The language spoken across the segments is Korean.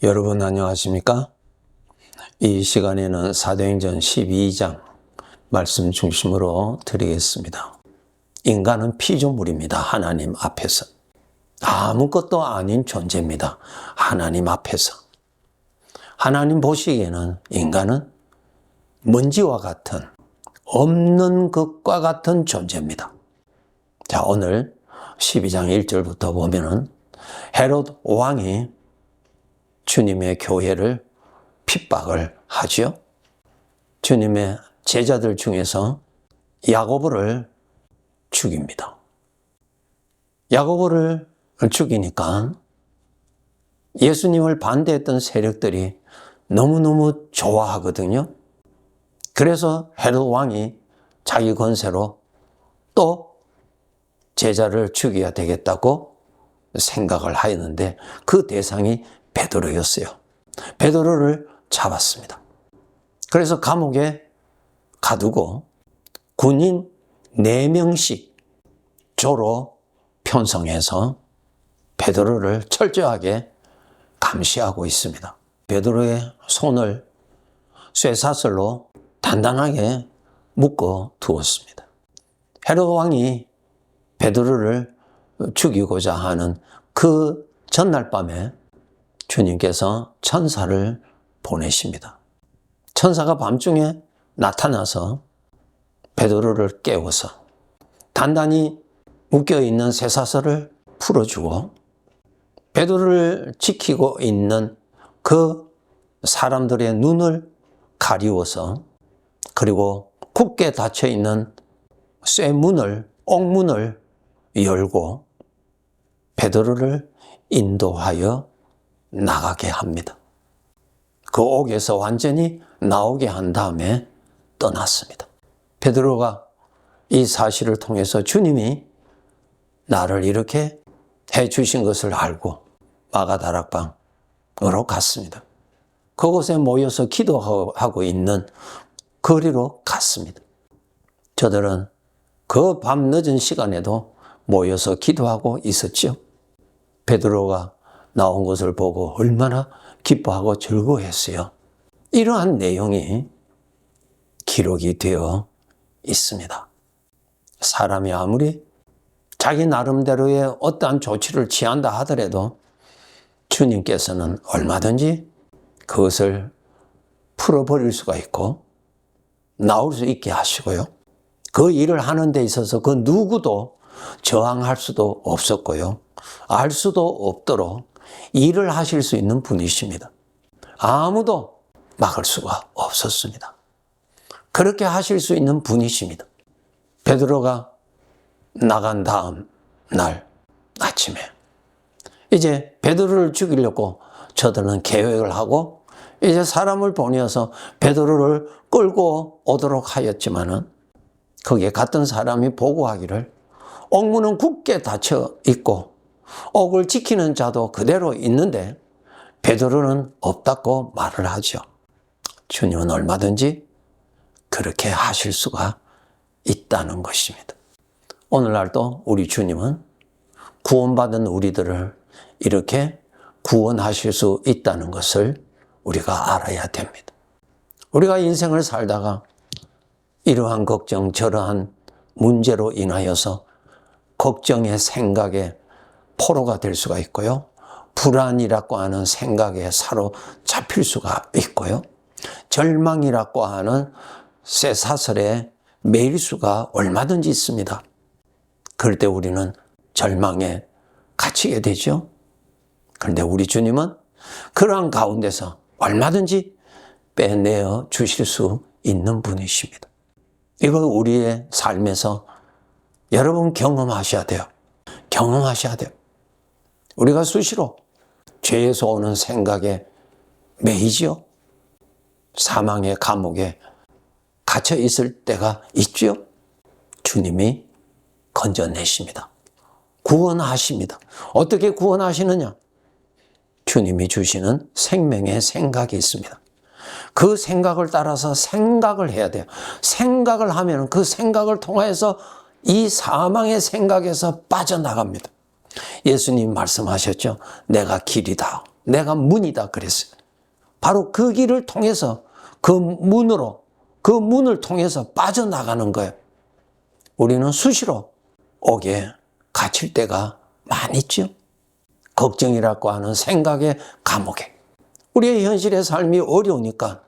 여러분 안녕하십니까? 이 시간에는 사도행전 12장 말씀 중심으로 드리겠습니다. 인간은 피조물입니다. 하나님 앞에서. 아무것도 아닌 존재입니다. 하나님 앞에서. 하나님 보시기에는 인간은 먼지와 같은, 없는 것과 같은 존재입니다. 자, 오늘 12장 1절부터 보면은 헤롯 왕이 주님의 교회를 핍박을 하지요. 주님의 제자들 중에서 야고보를 죽입니다. 야고보를 죽이니까 예수님을 반대했던 세력들이 너무너무 좋아하거든요. 그래서 헤롯 왕이 자기 권세로 또 제자를 죽여야 되겠다고 생각을 하였는데 그 대상이 베드로였어요. 베드로를 잡았습니다. 그래서 감옥에 가두고 군인 4명씩 조로 편성해서 베드로를 철저하게 감시하고 있습니다. 베드로의 손을 쇠사슬로 단단하게 묶어 두었습니다. 헤롯 왕이 베드로를 죽이고자 하는 그 전날 밤에 주님께서 천사를 보내십니다. 천사가 밤중에 나타나서 베드로를 깨워서 단단히 묶여있는 쇠사슬을 풀어주고 베드로를 지키고 있는 그 사람들의 눈을 가리워서 그리고 굳게 닫혀있는 쇠문을, 옥문을 열고 베드로를 인도하여 나가게 합니다. 그 옥에서 완전히 나오게 한 다음에 떠났습니다. 베드로가 이 사실을 통해서 주님이 나를 이렇게 해 주신 것을 알고 마가다락방으로 갔습니다. 그곳에 모여서 기도하고 있는 거리로 갔습니다. 저들은 그 밤 늦은 시간에도 모여서 기도하고 있었죠. 베드로가 나온 것을 보고 얼마나 기뻐하고 즐거워했어요. 이러한 내용이 기록이 되어 있습니다. 사람이 아무리 자기 나름대로의 어떠한 조치를 취한다 하더라도 주님께서는 얼마든지 그것을 풀어버릴 수가 있고 나올 수 있게 하시고요. 그 일을 하는 데 있어서 그 누구도 저항할 수도 없었고요. 알 수도 없도록 일을 하실 수 있는 분이십니다. 아무도 막을 수가 없었습니다. 그렇게 하실 수 있는 분이십니다. 베드로가 나간 다음 날 아침에 이제 베드로를 죽이려고 저들은 계획을 하고 이제 사람을 보내어서 베드로를 끌고 오도록 하였지만은 거기에 갔던 사람이 보고하기를 옥문은 굳게 닫혀 있고 옥을 지키는 자도 그대로 있는데 베드로는 없다고 말을 하죠. 주님은 얼마든지 그렇게 하실 수가 있다는 것입니다. 오늘날도 우리 주님은 구원받은 우리들을 이렇게 구원하실 수 있다는 것을 우리가 알아야 됩니다. 우리가 인생을 살다가 이러한 걱정, 저러한 문제로 인하여서 걱정의 생각에 포로가 될 수가 있고요. 불안이라고 하는 생각에 사로잡힐 수가 있고요. 절망이라고 하는 쇠사슬에 매일 수가 얼마든지 있습니다. 그럴 때 우리는 절망에 갇히게 되죠. 그런데 우리 주님은 그러한 가운데서 얼마든지 빼내어 주실 수 있는 분이십니다. 이걸 우리의 삶에서 여러분 경험하셔야 돼요. 경험하셔야 돼요. 우리가 수시로 죄에서 오는 생각에 매이지요. 사망의 감옥에 갇혀 있을 때가 있죠. 주님이 건져내십니다. 구원하십니다. 어떻게 구원하시느냐? 주님이 주시는 생명의 생각이 있습니다. 그 생각을 따라서 생각을 해야 돼요. 생각을 하면 그 생각을 통해서 이 사망의 생각에서 빠져나갑니다. 예수님 말씀하셨죠. 내가 길이다. 내가 문이다 그랬어요. 바로 그 길을 통해서 그 문을 통해서 빠져나가는 거예요. 우리는 수시로 옥에 갇힐 때가 많이 있죠. 걱정이라고 하는 생각의 감옥에. 우리의 현실의 삶이 어려우니까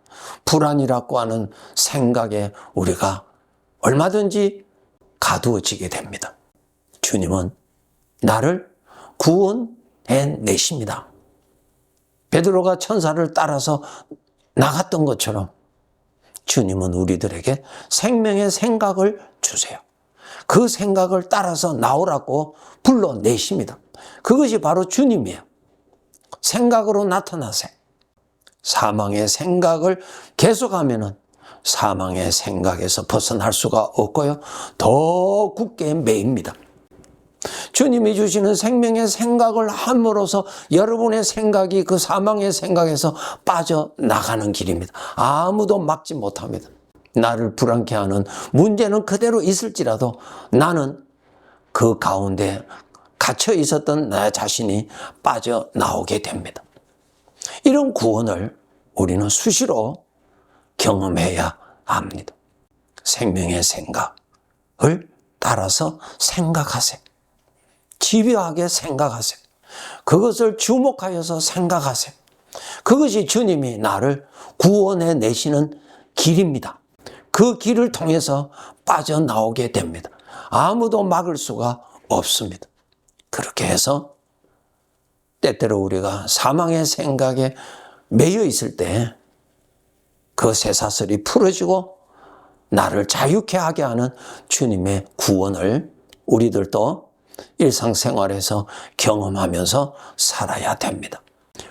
불안이라고 하는 생각에 우리가 얼마든지 가두어지게 됩니다. 주님은 나를 구원해내십니다. 베드로가 천사를 따라서 나갔던 것처럼 주님은 우리들에게 생명의 생각을 주세요. 그 생각을 따라서 나오라고 불러내십니다. 그것이 바로 주님이에요. 생각으로 나타나세요. 사망의 생각을 계속하면은 사망의 생각에서 벗어날 수가 없고요. 더 굳게 매입니다. 주님이 주시는 생명의 생각을 함으로써 여러분의 생각이 그 사망의 생각에서 빠져나가는 길입니다. 아무도 막지 못합니다. 나를 불안케 하는 문제는 그대로 있을지라도 나는 그 가운데 갇혀 있었던 나 자신이 빠져나오게 됩니다. 이런 구원을 우리는 수시로 경험해야 합니다. 생명의 생각을 따라서 생각하세요. 집요하게 생각하세요. 그것을 주목하여서 생각하세요. 그것이 주님이 나를 구원해 내시는 길입니다. 그 길을 통해서 빠져나오게 됩니다. 아무도 막을 수가 없습니다. 그렇게 해서 때때로 우리가 사망의 생각에 매여 있을 때 그 쇠사슬이 풀어지고 나를 자유케 하게 하는 주님의 구원을 우리들도 일상생활에서 경험하면서 살아야 됩니다.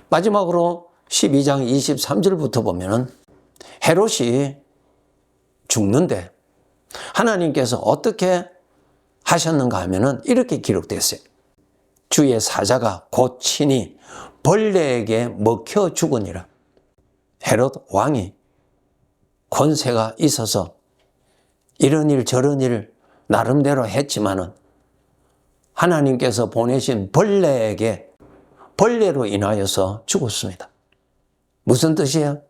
마지막으로 12장 23절부터 보면은 헤롯이 죽는데 하나님께서 어떻게 하셨는가 하면은 이렇게 기록됐어요. 주의 사자가 곧 친히 벌레에게 먹혀 죽으니라. 헤롯 왕이 권세가 있어서 이런 일 저런 일 나름대로 했지만은 하나님께서 보내신 벌레에게 벌레로 인하여서 죽었습니다. 무슨 뜻이에요?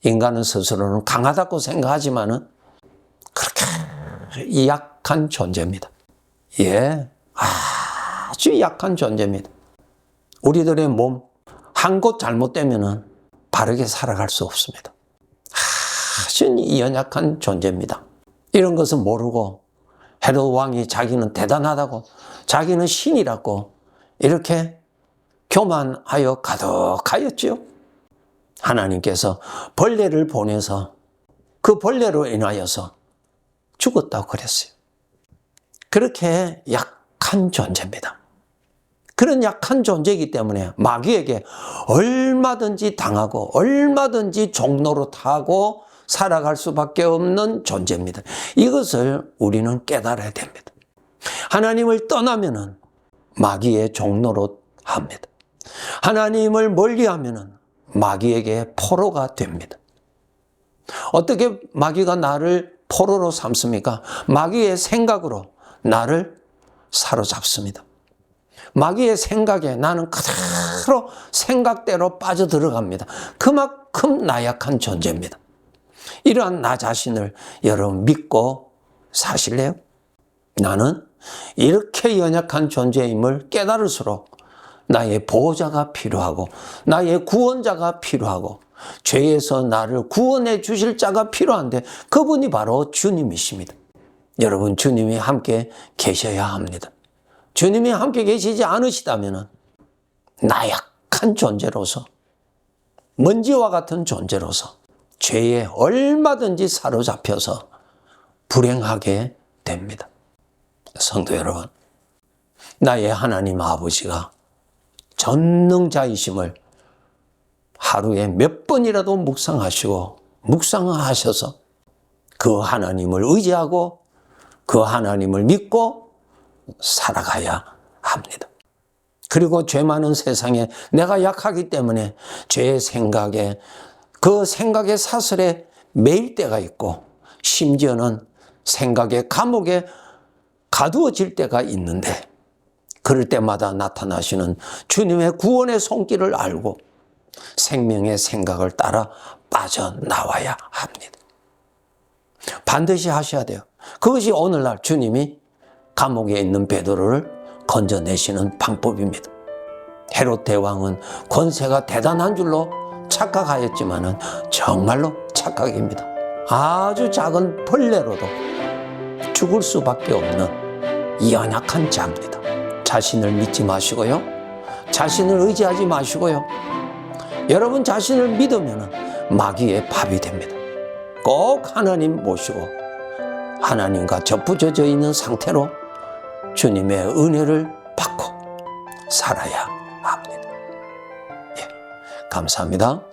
인간은 스스로는 강하다고 생각하지만은 그렇게 약한 존재입니다. 예, 아주 약한 존재입니다. 우리들의 몸 한 곳 잘못되면은 바르게 살아갈 수 없습니다. 아주 연약한 존재입니다. 이런 것은 모르고 헤롯 왕이 자기는 대단하다고, 자기는 신이라고 이렇게 교만하여 가득하였지요. 하나님께서 벌레를 보내서 그 벌레로 인하여서 죽었다고 그랬어요. 그렇게 약한 존재입니다. 그런 약한 존재이기 때문에 마귀에게 얼마든지 당하고 얼마든지 종노릇하고 살아갈 수밖에 없는 존재입니다. 이것을 우리는 깨달아야 됩니다. 하나님을 떠나면은 마귀의 종노릇합니다. 하나님을 멀리하면은 마귀에게 포로가 됩니다. 어떻게 마귀가 나를 포로로 삼습니까? 마귀의 생각으로 나를 사로잡습니다. 마귀의 생각에 나는 그대로 생각대로 빠져들어갑니다. 그만큼 나약한 존재입니다. 이러한 나 자신을 여러분 믿고 사실래요? 나는 이렇게 연약한 존재임을 깨달을수록 나의 보호자가 필요하고 나의 구원자가 필요하고 죄에서 나를 구원해 주실 자가 필요한데 그분이 바로 주님이십니다. 여러분, 주님이 함께 계셔야 합니다. 주님이 함께 계시지 않으시다면 나약한 존재로서 먼지와 같은 존재로서 죄에 얼마든지 사로잡혀서 불행하게 됩니다. 성도 여러분, 나의 하나님 아버지가 전능자이심을 하루에 몇 번이라도 묵상하셔서 그 하나님을 의지하고 그 하나님을 믿고 살아가야 합니다. 그리고 죄 많은 세상에 내가 약하기 때문에 죄의 생각에 그 생각의 사슬에 매일 때가 있고 심지어는 생각의 감옥에 가두어질 때가 있는데 그럴 때마다 나타나시는 주님의 구원의 손길을 알고 생명의 생각을 따라 빠져나와야 합니다. 반드시 하셔야 돼요. 그것이 오늘날 주님이 감옥에 있는 베드로를 건져내시는 방법입니다. 헤롯 대왕은 권세가 대단한 줄로 착각하였지만은 정말로 착각입니다. 아주 작은 벌레로도 죽을 수밖에 없는 연약한 자입니다. 자신을 믿지 마시고요. 자신을 의지하지 마시고요. 여러분 자신을 믿으면 마귀의 밥이 됩니다. 꼭 하나님 모시고 하나님과 접붙여져 있는 상태로 주님의 은혜를 받고 살아야 합니다. 예, 감사합니다.